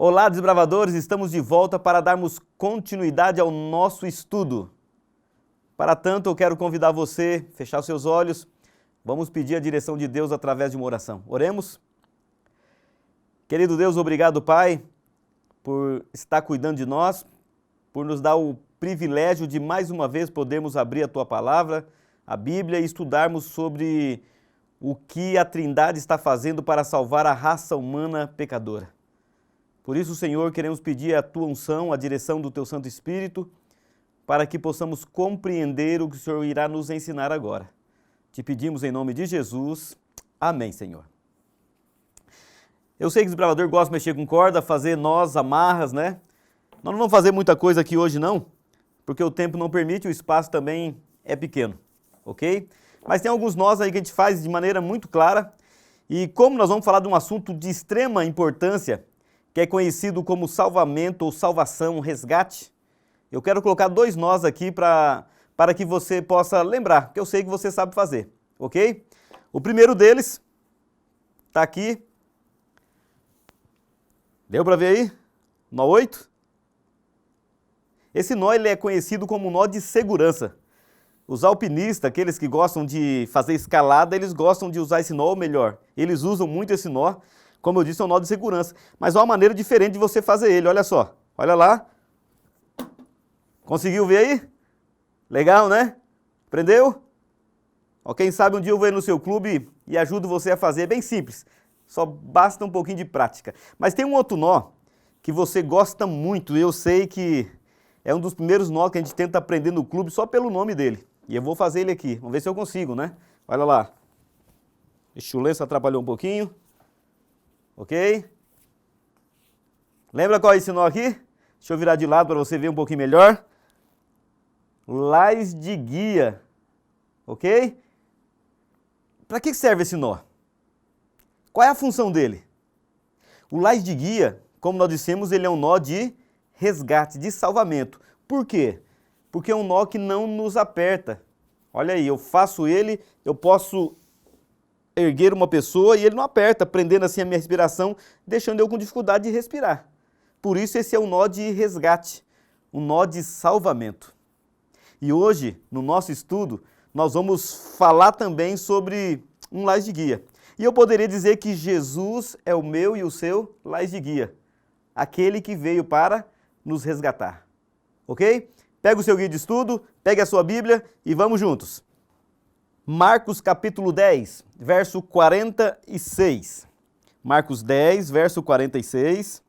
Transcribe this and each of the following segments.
Olá, desbravadores! Estamos de volta para darmos continuidade ao nosso estudo. Para tanto, eu quero convidar você a fechar os seus olhos. Vamos pedir a direção de Deus através de uma oração. Oremos? Querido Deus, obrigado, Pai, por estar cuidando de nós, por nos dar o privilégio de mais uma vez podermos abrir a Tua Palavra, a Bíblia, e estudarmos sobre o que a Trindade está fazendo para salvar a raça humana pecadora. Por isso, Senhor, queremos pedir a Tua unção, a direção do Teu Santo Espírito, para que possamos compreender o que o Senhor irá nos ensinar agora. Te pedimos em nome de Jesus. Amém, Senhor. Eu sei que o desbravador gosta de mexer com corda, fazer nós, amarras, né? Nós não vamos fazer muita coisa aqui hoje não, porque o tempo não permite, o espaço também é pequeno, ok? Mas tem alguns nós aí que a gente faz de maneira muito clara, e como nós vamos falar de um assunto de extrema importância, que é conhecido como salvamento ou salvação, resgate, eu quero colocar dois nós aqui para que você possa lembrar, que eu sei que você sabe fazer, ok? O primeiro deles está aqui. Deu para ver aí? Nó 8? Esse nó ele é conhecido como nó de segurança. Os alpinistas, aqueles que gostam de fazer escalada, eles gostam de usar esse nó, ou melhor, eles usam muito esse nó. Como eu disse, é um nó de segurança. Mas há uma maneira diferente de você fazer ele, olha só. Olha lá. Conseguiu ver aí? Legal, né? Aprendeu? Ó, quem sabe um dia eu vou ir no seu clube e ajudo você a fazer, é bem simples. Só basta um pouquinho de prática. Mas tem um outro nó que você gosta muito, e eu sei que é um dos primeiros nós que a gente tenta aprender no clube só pelo nome dele. E eu vou fazer ele aqui, vamos ver se eu consigo, né? Olha lá. Ixi, o lenço atrapalhou um pouquinho. Ok? Lembra qual é esse nó aqui? Deixa eu virar de lado para você ver um pouquinho melhor. Lás de guia. Ok? Para que serve esse nó? Qual é a função dele? O lás de guia, como nós dissemos, ele é um nó de resgate, de salvamento. Por quê? Porque é um nó que não nos aperta. Olha aí, eu faço ele, eu posso erguer uma pessoa e ele não aperta, prendendo assim a minha respiração, deixando eu com dificuldade de respirar. Por isso esse é um nó de resgate, um nó de salvamento. E hoje, no nosso estudo, nós vamos falar também sobre um lás de guia. E eu poderia dizer que Jesus é o meu e o seu lás de guia, aquele que veio para nos resgatar. Ok? Pega o seu guia de estudo, pegue a sua Bíblia e vamos juntos. Marcos capítulo 10, verso 46. Marcos 10, verso 46.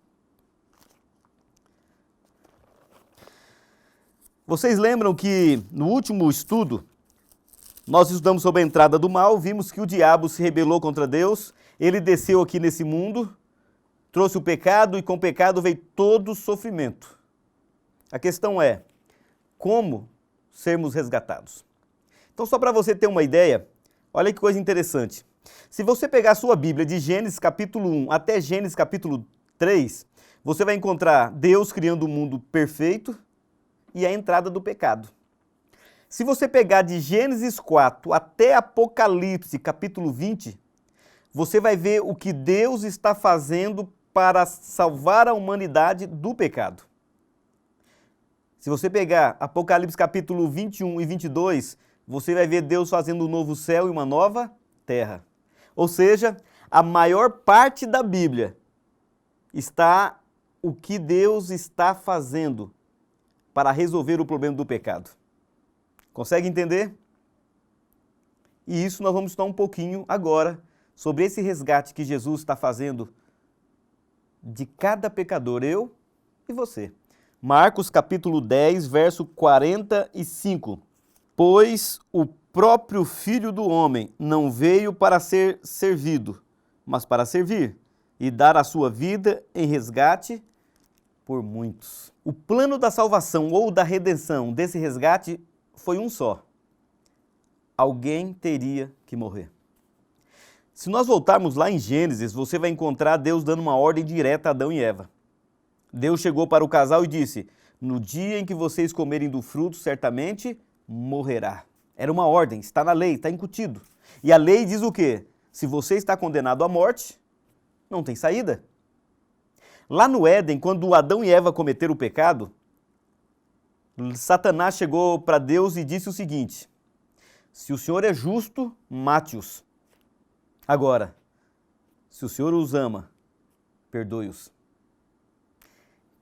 Vocês lembram que no último estudo, nós estudamos sobre a entrada do mal, vimos que o diabo se rebelou contra Deus, ele desceu aqui nesse mundo, trouxe o pecado e com o pecado veio todo o sofrimento. A questão é, como sermos resgatados? Então, só para você ter uma ideia, olha que coisa interessante. Se você pegar a sua Bíblia de Gênesis capítulo 1 até Gênesis capítulo 3, você vai encontrar Deus criando um mundo perfeito e a entrada do pecado. Se você pegar de Gênesis 4 até Apocalipse capítulo 20, você vai ver o que Deus está fazendo para salvar a humanidade do pecado. Se você pegar Apocalipse capítulo 21 e 22, você vai ver Deus fazendo um novo céu e uma nova terra. Ou seja, a maior parte da Bíblia está o que Deus está fazendo para resolver o problema do pecado. Consegue entender? E isso nós vamos estudar um pouquinho agora sobre esse resgate que Jesus está fazendo de cada pecador, eu e você. Marcos capítulo 10, verso 45. Pois o próprio Filho do Homem não veio para ser servido, mas para servir e dar a sua vida em resgate por muitos. O plano da salvação ou da redenção desse resgate foi um só. Alguém teria que morrer. Se nós voltarmos lá em Gênesis, você vai encontrar Deus dando uma ordem direta a Adão e Eva. Deus chegou para o casal e disse: no dia em que vocês comerem do fruto, certamente morrerá. Era uma ordem, está na lei, está incutido. E a lei diz o quê? Se você está condenado à morte, não tem saída. Lá no Éden, quando Adão e Eva cometeram o pecado, Satanás chegou para Deus e disse o seguinte: se o Senhor é justo, mate-os. Agora, se o Senhor os ama, perdoe-os.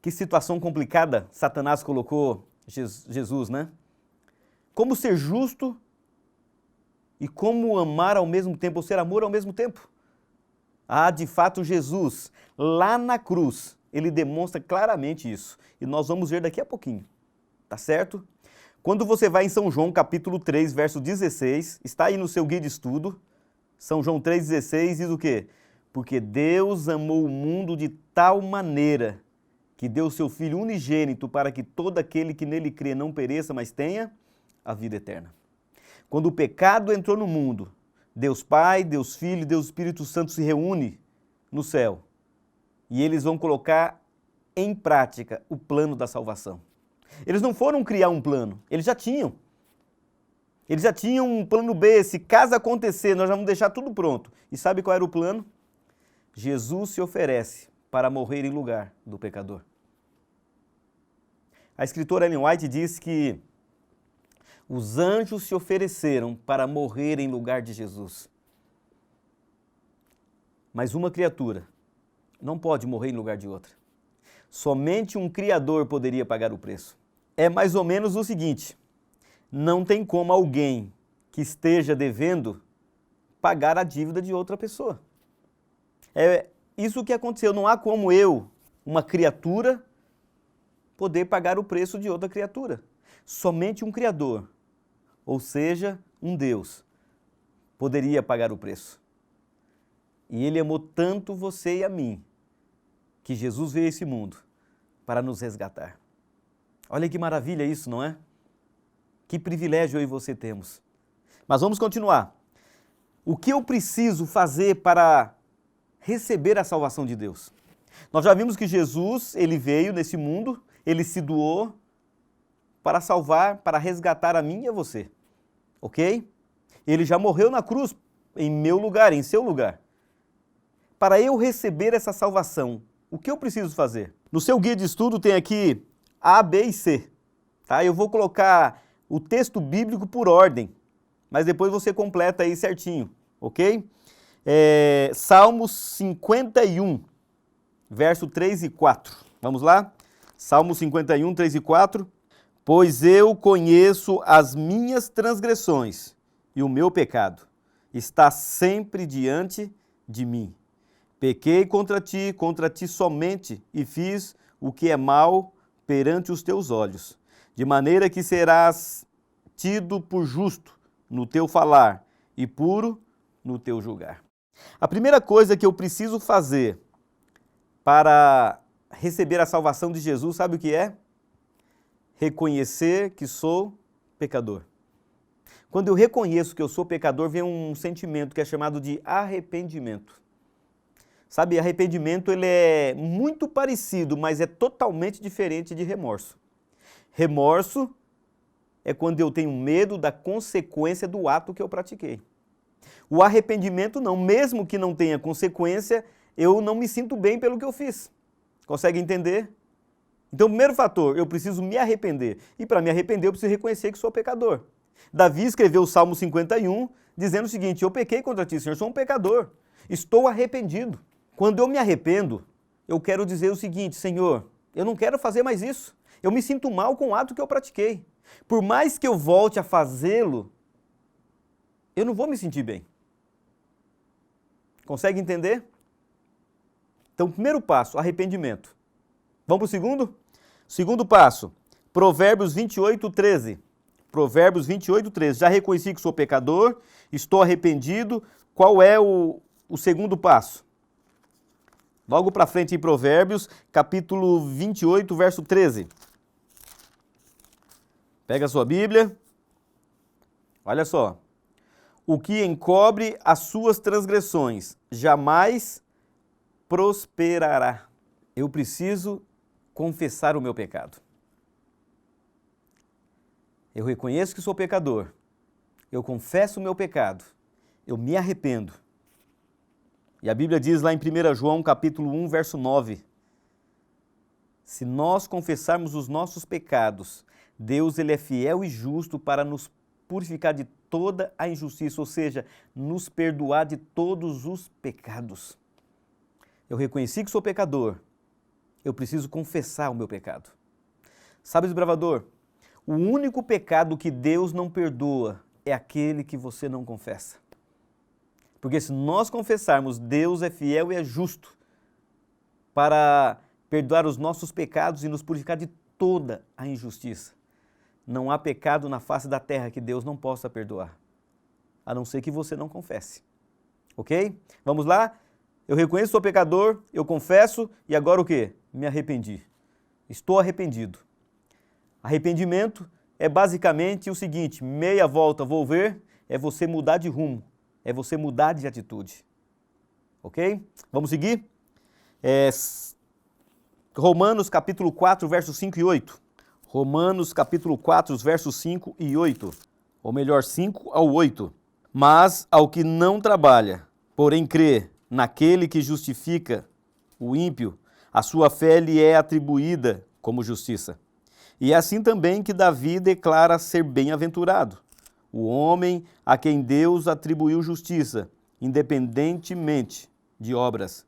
Que situação complicada Satanás colocou Jesus, né? Como ser justo e como amar ao mesmo tempo, ou ser amor ao mesmo tempo? Ah, de fato, Jesus, lá na cruz, ele demonstra claramente isso. E nós vamos ver daqui a pouquinho, tá certo? Quando você vai em São João, capítulo 3, verso 16, está aí no seu guia de estudo, São João 3,16 diz o quê? Porque Deus amou o mundo de tal maneira que deu o seu Filho unigênito para que todo aquele que nele crê não pereça, mas tenha a vida eterna. Quando o pecado entrou no mundo, Deus Pai, Deus Filho e Deus Espírito Santo se reúnem no céu e eles vão colocar em prática o plano da salvação. Eles não foram criar um plano, eles já tinham. Eles já tinham um plano B, se caso acontecer, nós já vamos deixar tudo pronto. E sabe qual era o plano? Jesus se oferece para morrer em lugar do pecador. A escritora Ellen White diz que os anjos se ofereceram para morrer em lugar de Jesus. Mas uma criatura não pode morrer em lugar de outra. Somente um Criador poderia pagar o preço. É mais ou menos o seguinte: não tem como alguém que esteja devendo pagar a dívida de outra pessoa. É isso que aconteceu. Não há como eu, uma criatura, poder pagar o preço de outra criatura. Somente um Criador, ou seja, um Deus, poderia pagar o preço. E Ele amou tanto você e a mim, que Jesus veio a esse mundo para nos resgatar. Olha que maravilha isso, não é? Que privilégio eu e você temos. Mas vamos continuar. O que eu preciso fazer para receber a salvação de Deus? Nós já vimos que Jesus, ele veio nesse mundo, ele se doou para salvar, para resgatar a mim e a você. Ok? Ele já morreu na cruz em meu lugar, em seu lugar. Para eu receber essa salvação, o que eu preciso fazer? No seu guia de estudo tem aqui A, B e C. Tá? Eu vou colocar o texto bíblico por ordem, mas depois você completa aí certinho, ok? Salmos 51, verso 3 e 4. Vamos lá? Salmos 51, 3 e 4. Pois eu conheço as minhas transgressões e o meu pecado está sempre diante de mim. Pequei contra ti somente, e fiz o que é mal perante os teus olhos, de maneira que serás tido por justo no teu falar e puro no teu julgar. A primeira coisa que eu preciso fazer para receber a salvação de Jesus, sabe o que é? Reconhecer que sou pecador. Quando eu reconheço que eu sou pecador, vem um sentimento que é chamado de arrependimento. Sabe, arrependimento ele é muito parecido, mas é totalmente diferente de remorso. Remorso é quando eu tenho medo da consequência do ato que eu pratiquei. O arrependimento não, mesmo que não tenha consequência, eu não me sinto bem pelo que eu fiz. Consegue entender? Então, o primeiro fator, eu preciso me arrepender. E para me arrepender, eu preciso reconhecer que sou pecador. Davi escreveu o Salmo 51, dizendo o seguinte: eu pequei contra ti, Senhor, sou um pecador. Estou arrependido. Quando eu me arrependo, eu quero dizer o seguinte: Senhor, eu não quero fazer mais isso. Eu me sinto mal com o ato que eu pratiquei. Por mais que eu volte a fazê-lo, eu não vou me sentir bem. Consegue entender? Então, primeiro passo, arrependimento. Vamos para o segundo? Segundo passo, Provérbios 28, 13. Provérbios 28, 13. Já reconheci que sou pecador, estou arrependido. Qual é o segundo passo? Logo para frente em Provérbios, capítulo 28, verso 13. Pega a sua Bíblia. Olha só. O que encobre as suas transgressões jamais prosperará. Eu preciso confessar o meu pecado. Eu reconheço que sou pecador. Eu confesso o meu pecado. Eu me arrependo. E a Bíblia diz lá em 1 João, capítulo 1, verso 9, Se nós confessarmos os nossos pecados, Deus ele é fiel e justo para nos purificar de toda a injustiça, ou seja, nos perdoar de todos os pecados. Eu reconheci que sou pecador, eu preciso confessar o meu pecado. Sabe, desbravador, o único pecado que Deus não perdoa é aquele que você não confessa. Porque se nós confessarmos, Deus é fiel e é justo para perdoar os nossos pecados e nos purificar de toda a injustiça. Não há pecado na face da terra que Deus não possa perdoar, a não ser que você não confesse. Ok? Vamos lá? Eu reconheço que sou pecador, eu confesso e agora o quê? Me arrependi. Estou arrependido. Arrependimento é basicamente o seguinte, meia volta vou ver, é você mudar de rumo, é você mudar de atitude. Ok? Vamos seguir? Romanos capítulo 4, versos 5 e 8. Romanos capítulo 4, versos 5 e 8. Ou melhor, 5 ao 8. Mas ao que não trabalha, porém crê naquele que justifica o ímpio, a sua fé lhe é atribuída como justiça. E é assim também que Davi declara ser bem-aventurado, o homem a quem Deus atribuiu justiça, independentemente de obras.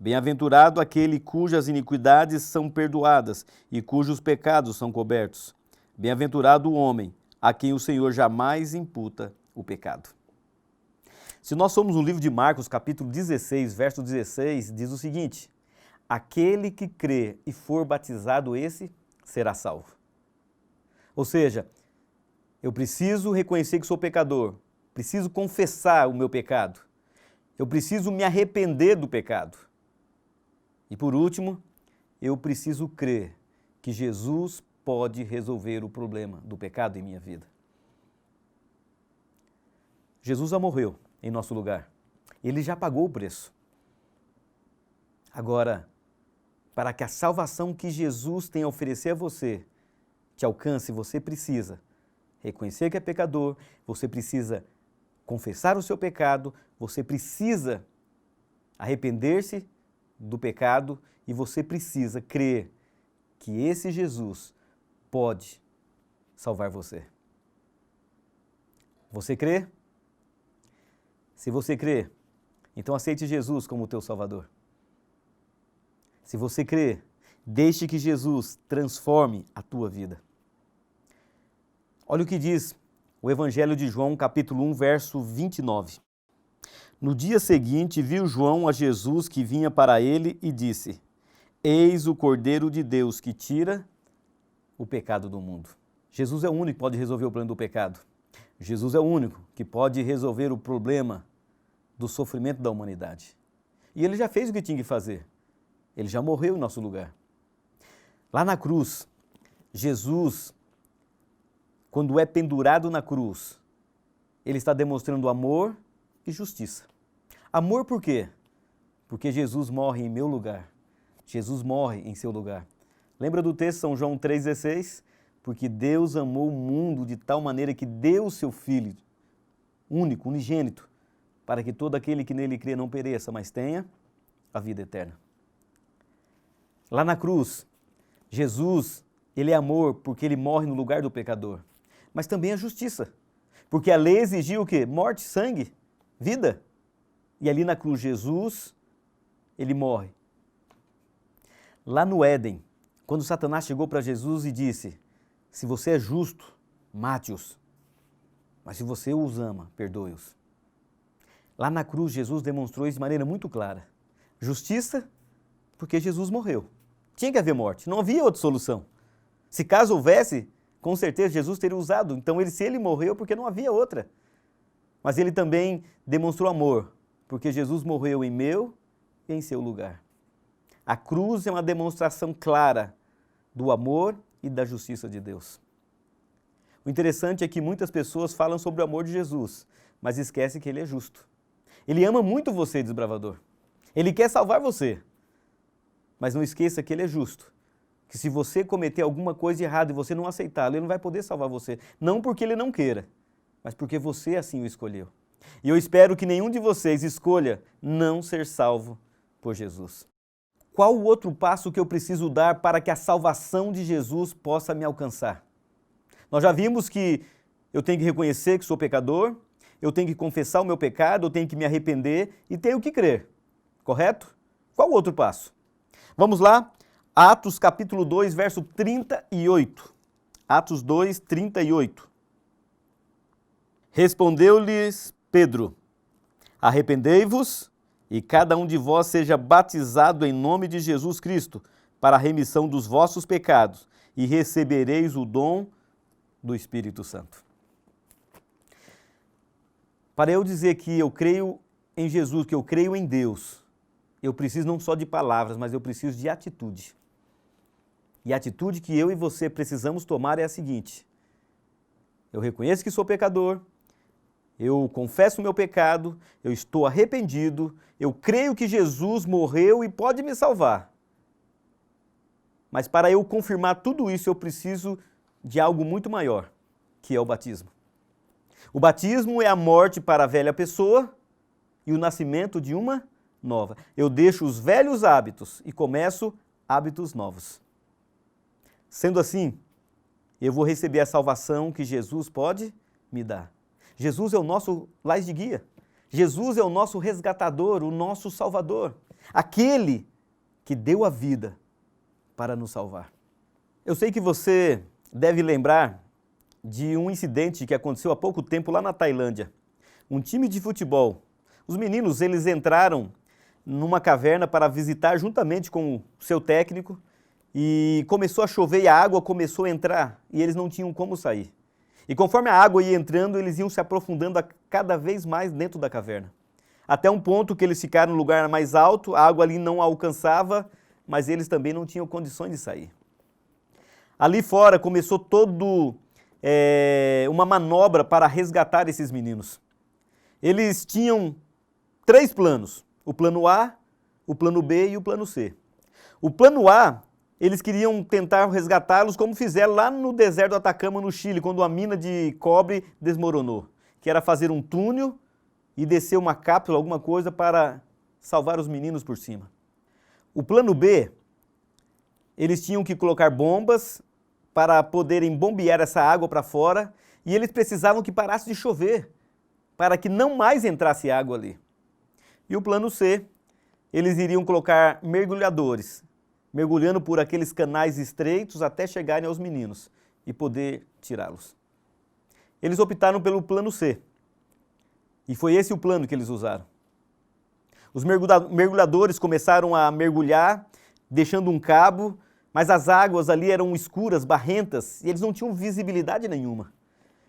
Bem-aventurado aquele cujas iniquidades são perdoadas e cujos pecados são cobertos. Bem-aventurado o homem a quem o Senhor jamais imputa o pecado. Se nós somos no livro de Marcos, capítulo 16, verso 16, diz o seguinte: aquele que crê e for batizado, esse será salvo. Ou seja, eu preciso reconhecer que sou pecador, preciso confessar o meu pecado, eu preciso me arrepender do pecado. E por último, eu preciso crer que Jesus pode resolver o problema do pecado em minha vida. Jesus já morreu em nosso lugar. Ele já pagou o preço. Agora, para que a salvação que Jesus tem a oferecer a você te alcance, você precisa reconhecer que é pecador, você precisa confessar o seu pecado, você precisa arrepender-se do pecado e você precisa crer que esse Jesus pode salvar você. Você crê? Se você crê, então aceite Jesus como teu Salvador. Se você crê, deixe que Jesus transforme a tua vida. Olha o que diz o Evangelho de João, capítulo 1, verso 29. No dia seguinte, viu João a Jesus que vinha para ele e disse: Eis o Cordeiro de Deus que tira o pecado do mundo. Jesus é o único que pode resolver o problema do pecado. Jesus é o único que pode resolver o problema do sofrimento da humanidade. E ele já fez o que tinha que fazer. Ele já morreu em nosso lugar. Lá na cruz, Jesus, quando é pendurado na cruz, ele está demonstrando amor e justiça. Amor por quê? Porque Jesus morre em meu lugar. Jesus morre em seu lugar. Lembra do texto São João 3,16? Porque Deus amou o mundo de tal maneira que deu o seu Filho, único, unigênito, para que todo aquele que nele crê não pereça, mas tenha a vida eterna. Lá na cruz, Jesus, ele é amor porque ele morre no lugar do pecador, mas também é justiça, porque a lei exigia o quê? Morte, sangue, vida. E ali na cruz, Jesus, ele morre. Lá no Éden, quando Satanás chegou para Jesus e disse: se você é justo, mate-os, mas se você os ama, perdoe-os. Lá na cruz, Jesus demonstrou isso de maneira muito clara. Justiça, porque Jesus morreu. Tinha que haver morte, não havia outra solução. Se caso houvesse, com certeza Jesus teria usado. Então, se ele morreu, porque não havia outra. Mas ele também demonstrou amor, porque Jesus morreu em meu e em seu lugar. A cruz é uma demonstração clara do amor e da justiça de Deus. O interessante é que muitas pessoas falam sobre o amor de Jesus, mas esquecem que ele é justo. Ele ama muito você, desbravador. Ele quer salvar você. Mas não esqueça que ele é justo. Que se você cometer alguma coisa errada e você não aceitá-lo, ele não vai poder salvar você. Não porque ele não queira, mas porque você assim o escolheu. E eu espero que nenhum de vocês escolha não ser salvo por Jesus. qual o outro passo que eu preciso dar para que a salvação de Jesus possa me alcançar? Nós já vimos que eu tenho que reconhecer que sou pecador, eu tenho que confessar o meu pecado, eu tenho que me arrepender e tenho que crer, correto? Qual o outro passo? Vamos lá, Atos capítulo 2, verso 38. Atos 2, 38. Respondeu-lhes Pedro: arrependei-vos e cada um de vós seja batizado em nome de Jesus Cristo para a remissão dos vossos pecados e recebereis o dom do Espírito Santo. Para eu dizer que eu creio em Jesus, que eu creio em Deus, eu preciso não só de palavras, mas eu preciso de atitude. E a atitude que eu e você precisamos tomar é a seguinte: eu reconheço que sou pecador, eu confesso o meu pecado, eu estou arrependido, eu creio que Jesus morreu e pode me salvar. Mas para eu confirmar tudo isso, eu preciso de algo muito maior, que é o batismo. O batismo é a morte para a velha pessoa e o nascimento de uma nova. Eu deixo os velhos hábitos e começo hábitos novos. Sendo assim, eu vou receber a salvação que Jesus pode me dar. Jesus é o nosso lais de guia. Jesus é o nosso resgatador, o nosso salvador. Aquele que deu a vida para nos salvar. Eu sei que você deve lembrar de um incidente que aconteceu há pouco tempo lá na Tailândia. Um time de futebol. Os meninos, eles entraram numa caverna para visitar juntamente com o seu técnico e começou a chover e a água começou a entrar e eles não tinham como sair. E conforme a água ia entrando, eles iam se aprofundando cada vez mais dentro da caverna. Até um ponto que eles ficaram no lugar mais alto, a água ali não alcançava, mas eles também não tinham condições de sair. Ali fora começou uma manobra para resgatar esses meninos. Eles tinham 3 planos, o plano A, o plano B e o plano C. O plano A, eles queriam tentar resgatá-los como fizeram lá no deserto do Atacama, no Chile, quando a mina de cobre desmoronou, que era fazer um túnel e descer uma cápsula, alguma coisa, para salvar os meninos por cima. O plano B, eles tinham que colocar bombas para poderem bombear essa água para fora e eles precisavam que parasse de chover, para que não mais entrasse água ali. E o plano C, eles iriam colocar mergulhadores, mergulhando por aqueles canais estreitos até chegarem aos meninos e poder tirá-los. Eles optaram pelo plano C. E foi esse o plano que eles usaram. Os mergulhadores começaram a mergulhar, deixando um cabo, mas as águas ali eram escuras, barrentas, e eles não tinham visibilidade nenhuma.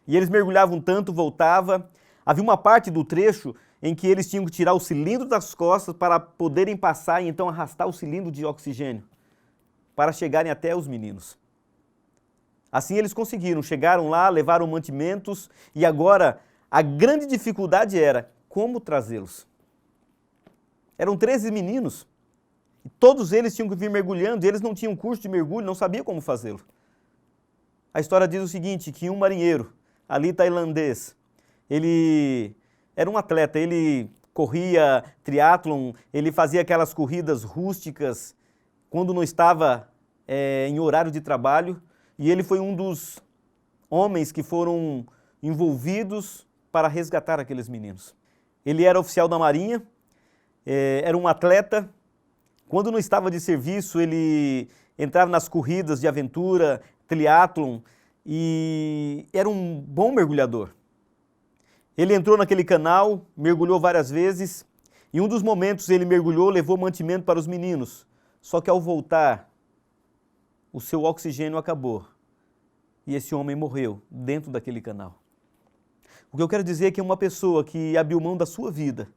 E eles mergulhavam tanto, voltava. Havia uma parte do trecho em que eles tinham que tirar o cilindro das costas para poderem passar e então arrastar o cilindro de oxigênio para chegarem até os meninos. Assim eles conseguiram, chegaram lá, levaram mantimentos e agora a grande dificuldade era como trazê-los. Eram 13 meninos e todos eles tinham que vir mergulhando e eles não tinham curso de mergulho, não sabiam como fazê-lo. A história diz o seguinte, que um marinheiro, ali tailandês, ele era um atleta, ele corria triatlon, ele fazia aquelas corridas rústicas quando não estava em horário de trabalho, e ele foi um dos homens que foram envolvidos para resgatar aqueles meninos. Ele era oficial da Marinha, era um atleta. Quando não estava de serviço, ele entrava nas corridas de aventura, triatlon, e era um bom mergulhador. Ele entrou naquele canal, mergulhou várias vezes, e um dos momentos ele mergulhou, levou mantimento para os meninos. Só que ao voltar, o seu oxigênio acabou e esse homem morreu dentro daquele canal. O que eu quero dizer é que é uma pessoa que abriu mão da sua vida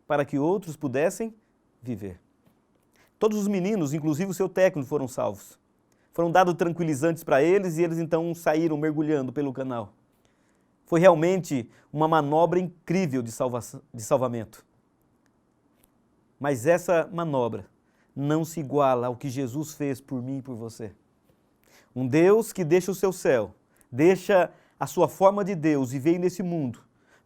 para que outros pudessem viver. Todos os meninos, inclusive o seu técnico, foram salvos. Foram dados tranquilizantes para eles e eles então saíram mergulhando pelo canal. Foi realmente uma manobra incrível de salvamento. Mas essa manobra não se iguala ao que Jesus fez por mim e por você. Um Deus que deixa o seu céu, deixa a sua forma de Deus e veio nesse mundo,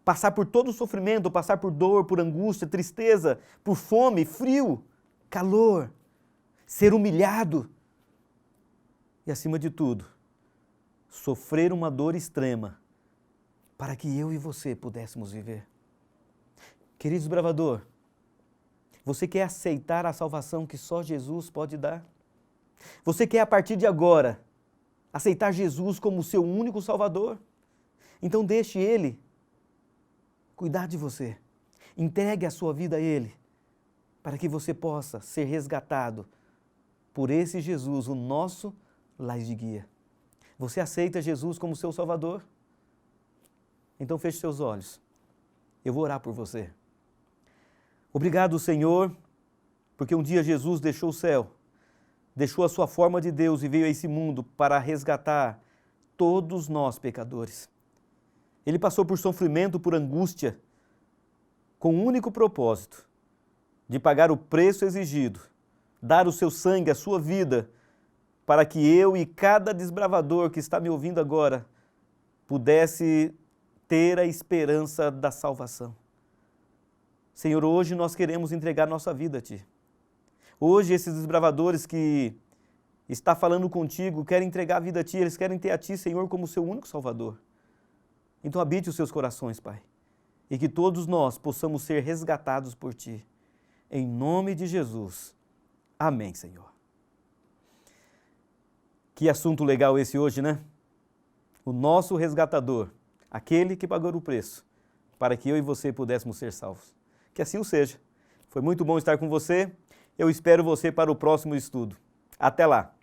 passar por todo o sofrimento, passar por dor, por angústia, tristeza, por fome, frio, calor, ser humilhado e, acima de tudo, sofrer uma dor extrema para que eu e você pudéssemos viver. Querido desbravador, você quer aceitar a salvação que só Jesus pode dar? Você quer, a partir de agora, aceitar Jesus como seu único Salvador? Então deixe Ele cuidar de você. Entregue a sua vida a Ele, para que você possa ser resgatado por esse Jesus, o nosso Lais de Guia. Você aceita Jesus como seu Salvador? Então feche seus olhos. Eu vou orar por você. Obrigado, Senhor, porque um dia Jesus deixou o céu, deixou a sua forma de Deus e veio a esse mundo para resgatar todos nós pecadores. Ele passou por sofrimento, por angústia, com o único propósito de pagar o preço exigido, dar o seu sangue, a sua vida, para que eu e cada desbravador que está me ouvindo agora pudesse ter a esperança da salvação. Senhor, hoje nós queremos entregar nossa vida a Ti. Hoje esses desbravadores que está falando contigo querem entregar a vida a Ti, eles querem ter a Ti, Senhor, como seu único Salvador. Então habite os seus corações, Pai, e que todos nós possamos ser resgatados por Ti. Em nome de Jesus. Amém, Senhor. Que assunto legal esse hoje, né? O nosso resgatador, aquele que pagou o preço, para que eu e você pudéssemos ser salvos. Que assim o seja. Foi muito bom estar com você. Eu espero você para o próximo estudo. Até lá!